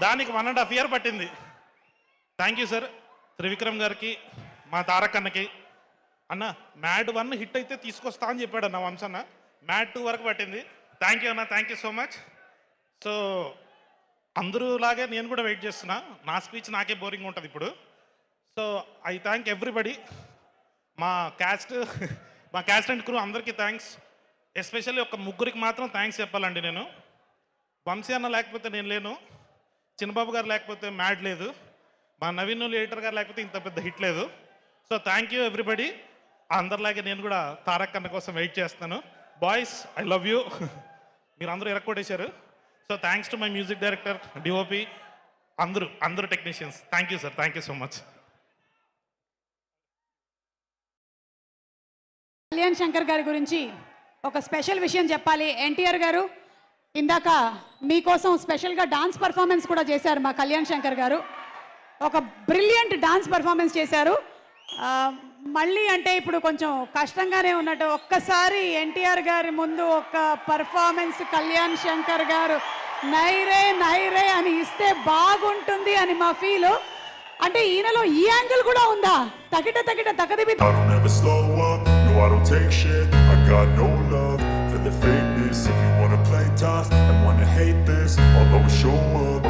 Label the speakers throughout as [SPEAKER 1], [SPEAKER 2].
[SPEAKER 1] దానికి 1.5 year పట్టింది. Thank you sir. Trivikram గారికి, మా తారక్ అన్నకి. అన్న మ్యాడ్ 1 హిట్ అయితే తీసుకొస్తా అని చెప్పాడు అన్న వంశన్న. మ్యాడ్ 2 వరకు పట్టింది. థ్యాంక్ యూ అన్న, thank you so much. So అందరూ లాగే నేను కూడా వెయిట్ చేస్తున్నా. నా స్పీచ్ నాకే బోరింగ్ ఉంటుంది ఇప్పుడు. So I thank everybody. మా క్యాస్ట్ అండ్ క్రూ అందరికీ థ్యాంక్స్. ఎస్పెషల్లీ ఒక ముగ్గురికి మాత్రం థ్యాంక్స్ చెప్పాలండి నేను. వంశీ అన్న లేకపోతే నేను లేను, చిన్నబాబు గారు లేకపోతే మ్యాడ్ లేదు, మా నవీన్ ఎడిటర్ గారు లేకపోతే ఇంత పెద్ద హిట్ లేదు. So thank you everybody. అందరిలాగే నేను కూడా తారక్ అన్న కోసం వెయిట్ చేస్తున్నాను. Boys I love you. మీరు అందరూ ఎరక్కొట్టేశారు. So thanks to my music director, DOP, అందరూ technicians. Thank you sir, thank you so much.
[SPEAKER 2] Kalyan Shankar గారి గురించి ఒక స్పెషల్ విషయం చెప్పాలి. ఎన్టీఆర్ గారు ఇందాక మీకోసం స్పెషల్గా డాన్స్ పర్ఫార్మెన్స్ కూడా చేశారు. మా కళ్యాణ్ శంకర్ గారు ఒక బ్రిలియంట్ డాన్స్ పర్ఫార్మెన్స్ చేశారు. మళ్ళీ అంటే ఇప్పుడు కొంచెం కష్టంగానే ఉన్నట్టు, ఒక్కసారి ఎన్టీఆర్ గారి ముందు ఒక పర్ఫార్మెన్స్ కళ్యాణ్ శంకర్ గారు నైరే నైరే అని ఇస్తే బాగుంటుంది అని మా ఫీల్. అంటే ఈయనలో ఈ యాంగిల్ కూడా ఉందా? తగిట తగిట తగదిబి.
[SPEAKER 3] I don't take shit, I got no love for the fakeness. If you wanna play tough and wanna hate this, I'll always show up.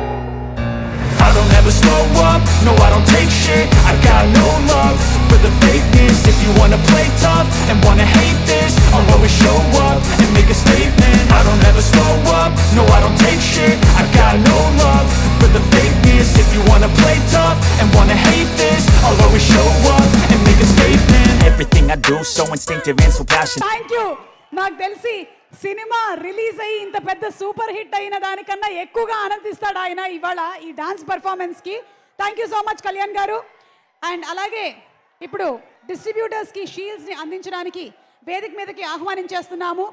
[SPEAKER 3] I don't ever slow up, no I don't take shit, I got no love for the fakeness. If you wanna play tough and wanna hate this, I'll always show up and make a statement. I don't ever slow up, no I don't take shit, I got no love for the fakeness. If you wanna play tough and wanna hate this, I'll always show up and make a statement. Everything I do so instinctive and so passionate.
[SPEAKER 2] Thank you. నాకు తెలిసి cinema release అయ్యి ఇంత పెద్ద super hit అయిన దానికన్నా ఎక్కువగా ఆనందిస్తాడు ఆయన ఇవాళ ఈ డాన్స్ పర్ఫార్మెన్స్కి. Thank you so much Kalyan గారు. అండ్ అలాగే ఇప్పుడు డిస్ట్రిబ్యూటర్స్కి షీల్డ్స్ని అందించడానికి వేదిక మీదకి ఆహ్వానించేస్తున్నాము.